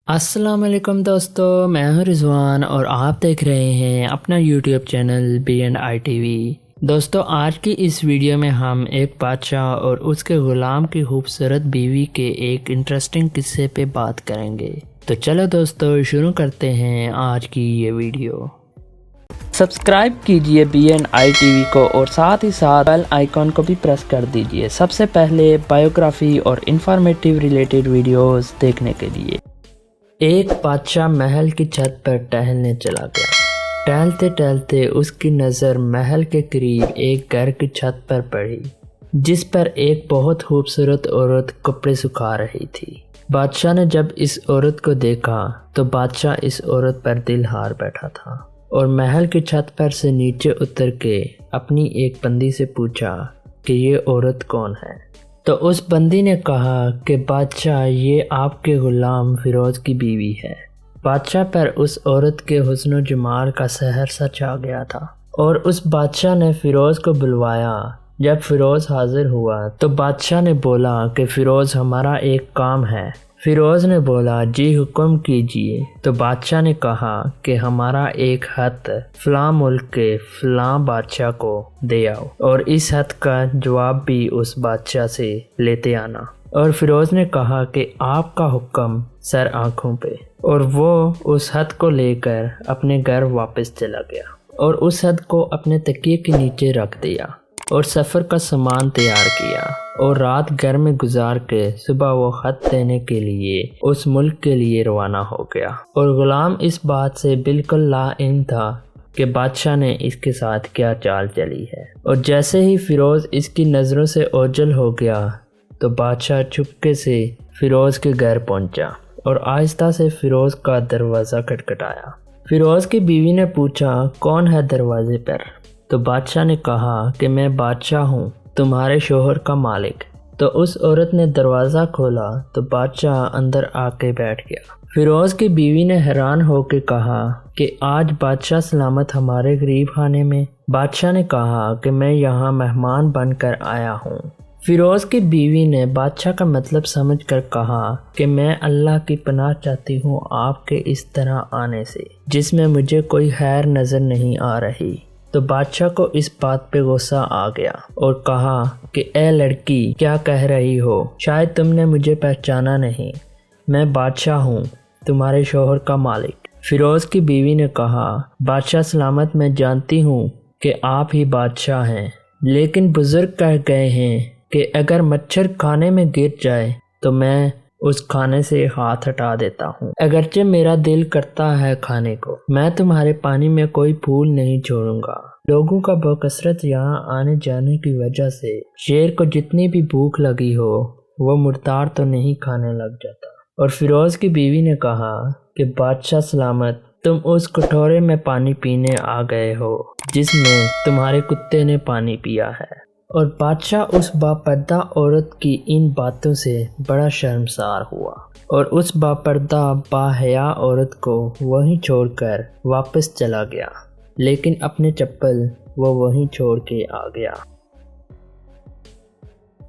السلام علیکم دوستو، میں ہوں رضوان اور آپ دیکھ رہے ہیں اپنا YouTube channel B and I TV وی۔ دوستو، آج کی اس ویڈیو میں ہم ایک بادشاہ اور اس کے غلام کی خوبصورت بیوی کے ایک انٹرسٹنگ قصے پہ بات کریں گے۔ تو چلو دوستو شروع کرتے ہیں آج کی یہ ویڈیو۔ سبسکرائب کیجئے بی اینڈ آئی ٹی وی کو اور ساتھ ہی ساتھ بیل آئیکن کو بھی پریس کر دیجئے سب سے پہلے بایوگرافی اور انفارمیٹیو ریلیٹڈ ویڈیوز دیکھنے کے لیے۔ ایک بادشاہ محل کی چھت پر ٹہلنے چلا گیا۔ ٹہلتے ٹہلتے اس کی نظر محل کے قریب ایک گھر کی چھت پر پڑی جس پر ایک بہت خوبصورت عورت کپڑے سکھا رہی تھی۔ بادشاہ نے جب اس عورت کو دیکھا تو بادشاہ اس عورت پر دل ہار بیٹھا تھا اور محل کی چھت پر سے نیچے اتر کے اپنی ایک بندی سے پوچھا کہ یہ عورت کون ہے۔ تو اس بندی نے کہا کہ بادشاہ، یہ آپ کے غلام فیروز کی بیوی ہے۔ بادشاہ پر اس عورت کے حسن و جمال کا سحر سا چھا گیا تھا اور اس بادشاہ نے فیروز کو بلوایا۔ جب فیروز حاضر ہوا تو بادشاہ نے بولا کہ فیروز، ہمارا ایک کام ہے۔ فیروز نے بولا جی حکم کیجئے۔ تو بادشاہ نے کہا کہ ہمارا ایک خط فلاں ملک کے فلاں بادشاہ کو دے آؤ اور اس خط کا جواب بھی اس بادشاہ سے لیتے آنا۔ اور فیروز نے کہا کہ آپ کا حکم سر آنکھوں پہ، اور وہ اس خط کو لے کر اپنے گھر واپس چلا گیا اور اس خط کو اپنے تکیے کے نیچے رکھ دیا اور سفر کا سامان تیار کیا اور رات گھر میں گزار کے صبح وہ خط دینے کے لیے اس ملک کے لیے روانہ ہو گیا۔ اور غلام اس بات سے بالکل لا علم تھا کہ بادشاہ نے اس کے ساتھ کیا چال چلی ہے۔ اور جیسے ہی فیروز اس کی نظروں سے اوجھل ہو گیا تو بادشاہ چپکے سے فیروز کے گھر پہنچا اور آہستہ سے فیروز کا دروازہ کھٹکھٹایا۔ فیروز کی بیوی نے پوچھا کون ہے دروازے پر؟ تو بادشاہ نے کہا کہ میں بادشاہ ہوں، تمہارے شوہر کا مالک۔ تو اس عورت نے دروازہ کھولا تو بادشاہ اندر آ کے بیٹھ گیا۔ فیروز کی بیوی نے حیران ہو کے کہا کہ آج بادشاہ سلامت ہمارے غریب خانے میں؟ بادشاہ نے کہا کہ میں یہاں مہمان بن کر آیا ہوں۔ فیروز کی بیوی نے بادشاہ کا مطلب سمجھ کر کہا کہ میں اللہ کی پناہ چاہتی ہوں آپ کے اس طرح آنے سے، جس میں مجھے کوئی خیر نظر نہیں آ رہی۔ تو بادشاہ کو اس بات پہ غصہ آ گیا اور کہا کہ اے لڑکی، کیا کہہ رہی ہو؟ شاید تم نے مجھے پہچانا نہیں، میں بادشاہ ہوں، تمہارے شوہر کا مالک۔ فیروز کی بیوی نے کہا بادشاہ سلامت، میں جانتی ہوں کہ آپ ہی بادشاہ ہیں، لیکن بزرگ کہہ گئے ہیں کہ اگر مچھر کھانے میں گر جائے تو میں اس کھانے سے ہاتھ ہٹا دیتا ہوں۔ اگرچہ میرا دل کرتا ہے کھانے کو، میں تمہارے پانی میں کوئی پھول نہیں چھوڑوں گا۔ لوگوں کا بکثرت یہاں آنے جانے کی وجہ سے شیر کو جتنی بھی بھوک لگی ہو وہ مردار تو نہیں کھانے لگ جاتا۔ اور فیروز کی بیوی نے کہا کہ بادشاہ سلامت، تم اس کٹورے میں پانی پینے آ گئے ہو جس میں تمہارے کتے نے پانی پیا ہے۔ اور بادشاہ اس باپردہ عورت کی ان باتوں سے بڑا شرمسار ہوا اور اس باپردہ باحیا عورت کو وہیں چھوڑ کر واپس چلا گیا، لیکن اپنے چپل وہ وہیں چھوڑ کے آ گیا۔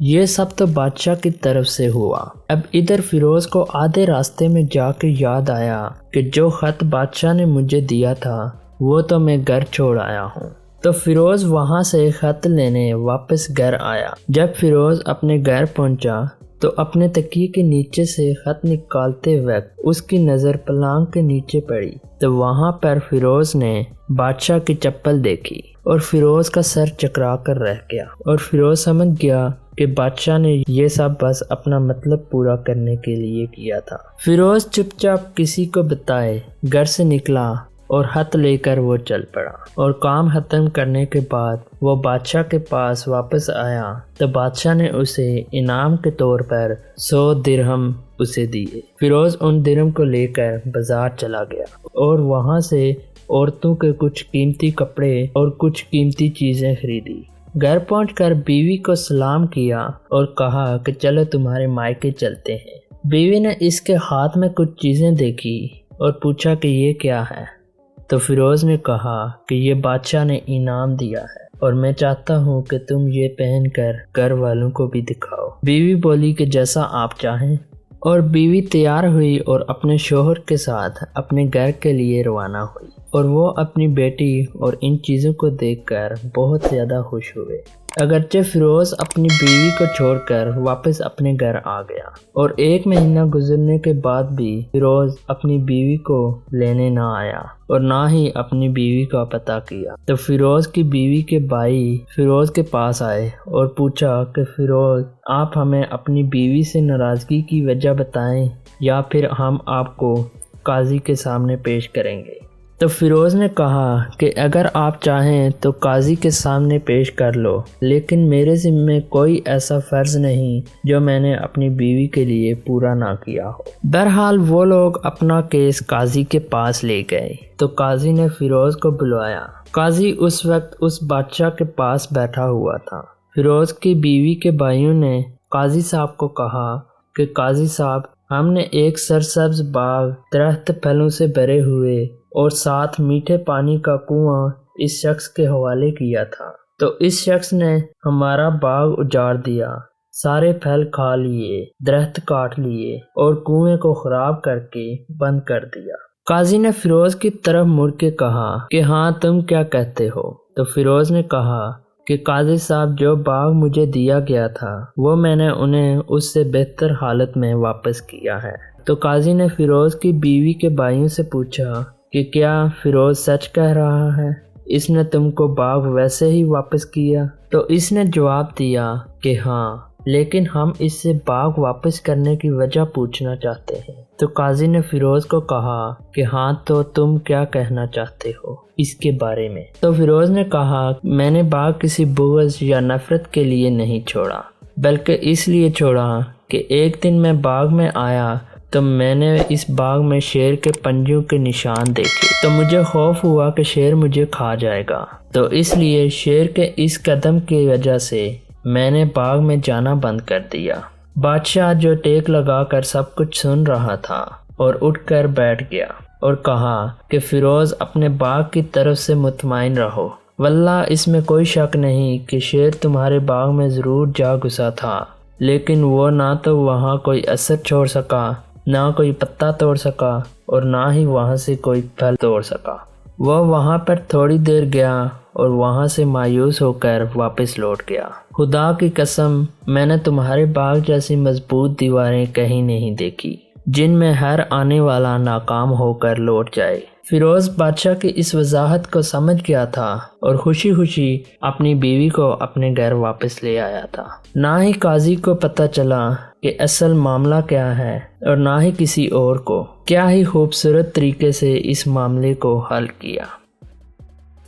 یہ سب تو بادشاہ کی طرف سے ہوا۔ اب ادھر فیروز کو آدھے راستے میں جا کے یاد آیا کہ جو خط بادشاہ نے مجھے دیا تھا وہ تو میں گھر چھوڑ آیا ہوں۔ تو فیروز وہاں سے خط لینے واپس گھر آیا۔ جب فیروز اپنے گھر پہنچا تو اپنے تکیے کے نیچے سے خط نکالتے وقت اس کی نظر پلنگ کے نیچے پڑی تو وہاں پر فیروز نے بادشاہ کی چپل دیکھی اور فیروز کا سر چکرا کر رہ گیا اور فیروز سمجھ گیا کہ بادشاہ نے یہ سب بس اپنا مطلب پورا کرنے کے لیے کیا تھا۔ فیروز چپ چاپ کسی کو بتائے گھر سے نکلا اور خط لے کر وہ چل پڑا اور کام ختم کرنے کے بعد وہ بادشاہ کے پاس واپس آیا تو بادشاہ نے اسے انعام کے طور پر 100 درہم اسے دیے۔ فیروز ان درہم کو لے کر بازار چلا گیا اور وہاں سے عورتوں کے کچھ قیمتی کپڑے اور کچھ قیمتی چیزیں خریدی۔ گھر پہنچ کر بیوی کو سلام کیا اور کہا کہ چلو تمہارے مائکے چلتے ہیں۔ بیوی نے اس کے ہاتھ میں کچھ چیزیں دیکھی اور پوچھا کہ یہ کیا ہے؟ تو فیروز نے کہا کہ یہ بادشاہ نے انعام دیا ہے اور میں چاہتا ہوں کہ تم یہ پہن کر گھر والوں کو بھی دکھاؤ۔ بیوی بولی کہ جیسا آپ چاہیں۔ اور بیوی تیار ہوئی اور اپنے شوہر کے ساتھ اپنے گھر کے لیے روانہ ہوئی، اور وہ اپنی بیٹی اور ان چیزوں کو دیکھ کر بہت زیادہ خوش ہوئے۔ اگرچہ فیروز اپنی بیوی کو چھوڑ کر واپس اپنے گھر آ گیا، اور 1 مہینہ گزرنے کے بعد بھی فیروز اپنی بیوی کو لینے نہ آیا اور نہ ہی اپنی بیوی کا پتہ کیا۔ تو فیروز کی بیوی کے بھائی فیروز کے پاس آئے اور پوچھا کہ فیروز، آپ ہمیں اپنی بیوی سے ناراضگی کی وجہ بتائیں یا پھر ہم آپ کو قاضی کے سامنے پیش کریں گے۔ تو فیروز نے کہا کہ اگر آپ چاہیں تو قاضی کے سامنے پیش کر لو، لیکن میرے ذمے کوئی ایسا فرض نہیں جو میں نے اپنی بیوی کے لیے پورا نہ کیا ہو۔ بہرحال وہ لوگ اپنا کیس قاضی کے پاس لے گئے، تو قاضی نے فیروز کو بلوایا۔ قاضی اس وقت اس بادشاہ کے پاس بیٹھا ہوا تھا۔ فیروز کی بیوی کے بھائیوں نے قاضی صاحب کو کہا کہ قاضی صاحب، ہم نے ایک سرسبز باغ، درخت پھلوں سے بھرے ہوئے اور ساتھ میٹھے پانی کا کنواں اس شخص کے حوالے کیا تھا، تو اس شخص نے ہمارا باغ اجاڑ دیا، سارے پھل کھا لیے، درخت کاٹ لیے اور کنویں کو خراب کر کے بند کر دیا۔ قاضی نے فیروز کی طرف مڑ کے کہا کہ ہاں، تم کیا کہتے ہو؟ تو فیروز نے کہا کہ قاضی صاحب، جو باغ مجھے دیا گیا تھا وہ میں نے انہیں اس سے بہتر حالت میں واپس کیا ہے۔ تو قاضی نے فیروز کی بیوی کے بھائیوں سے پوچھا کہ کیا فیروز سچ کہہ رہا ہے؟ اس نے تم کو باغ ویسے ہی واپس کیا؟ تو اس نے جواب دیا کہ ہاں، لیکن ہم اس سے باغ واپس کرنے کی وجہ پوچھنا چاہتے ہیں۔ تو قاضی نے فیروز کو کہا کہ ہاں، تو تم کیا کہنا چاہتے ہو اس کے بارے میں؟ تو فیروز نے کہا، میں نے باغ کسی بغض یا نفرت کے لیے نہیں چھوڑا، بلکہ اس لیے چھوڑا کہ ایک دن میں باغ میں آیا تو میں نے اس باغ میں شیر کے پنجوں کے نشان دیکھے، تو مجھے خوف ہوا کہ شیر مجھے کھا جائے گا، تو اس لیے شیر کے اس قدم کی وجہ سے میں نے باغ میں جانا بند کر دیا۔ بادشاہ، جو ٹیک لگا کر سب کچھ سن رہا تھا، اور اٹھ کر بیٹھ گیا اور کہا کہ فیروز، اپنے باغ کی طرف سے مطمئن رہو، واللہ اس میں کوئی شک نہیں کہ شیر تمہارے باغ میں ضرور جا گھسا تھا، لیکن وہ نہ تو وہاں کوئی اثر چھوڑ سکا، نہ کوئی پتا توڑ سکا، اور نہ ہی وہاں سے کوئی پھل توڑ سکا۔ وہ وہاں پر تھوڑی دیر گیا اور وہاں سے مایوس ہو کر واپس لوٹ گیا۔ خدا کی قسم، میں نے تمہارے باغ جیسی مضبوط دیواریں کہیں نہیں دیکھی جن میں ہر آنے والا ناکام ہو کر لوٹ جائے۔ فیروز بادشاہ کی اس وضاحت کو سمجھ گیا تھا اور خوشی خوشی اپنی بیوی کو اپنے گھر واپس لے آیا تھا۔ نہ ہی قاضی کو پتہ چلا کہ اصل معاملہ کیا ہے، اور نہ ہی کسی اور کو۔ کیا ہی خوبصورت طریقے سے اس معاملے کو حل کیا۔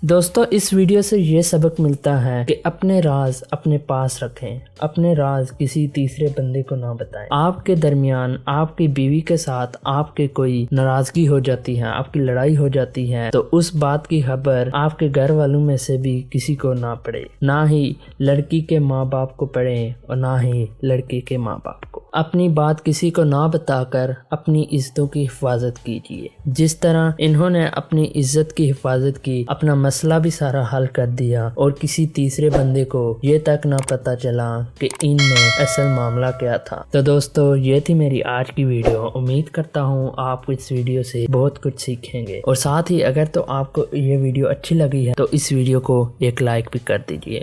دوستو، اس ویڈیو سے یہ سبق ملتا ہے کہ اپنے راز اپنے پاس رکھیں، اپنے راز کسی تیسرے بندے کو نہ بتائیں۔ آپ کے درمیان آپ کی بیوی کے ساتھ آپ کے کوئی ناراضگی ہو جاتی ہے، آپ کی لڑائی ہو جاتی ہے، تو اس بات کی خبر آپ کے گھر والوں میں سے بھی کسی کو نہ پڑے، نہ ہی لڑکی کے ماں باپ کو پڑے اور نہ ہی لڑکے کے ماں باپ کو۔ اپنی بات کسی کو نہ بتا کر اپنی عزتوں کی حفاظت کیجیے۔ جس طرح انہوں نے اپنی عزت کی حفاظت کی، اپنا مسئلہ بھی سارا حل کر دیا اور کسی تیسرے بندے کو یہ تک نہ پتا چلا کہ ان میں اصل معاملہ کیا تھا۔ تو دوستو، یہ تھی میری آج کی ویڈیو۔ امید کرتا ہوں آپ اس ویڈیو سے بہت کچھ سیکھیں گے، اور ساتھ ہی اگر تو آپ کو یہ ویڈیو اچھی لگی ہے تو اس ویڈیو کو ایک لائک بھی کر دیجیے۔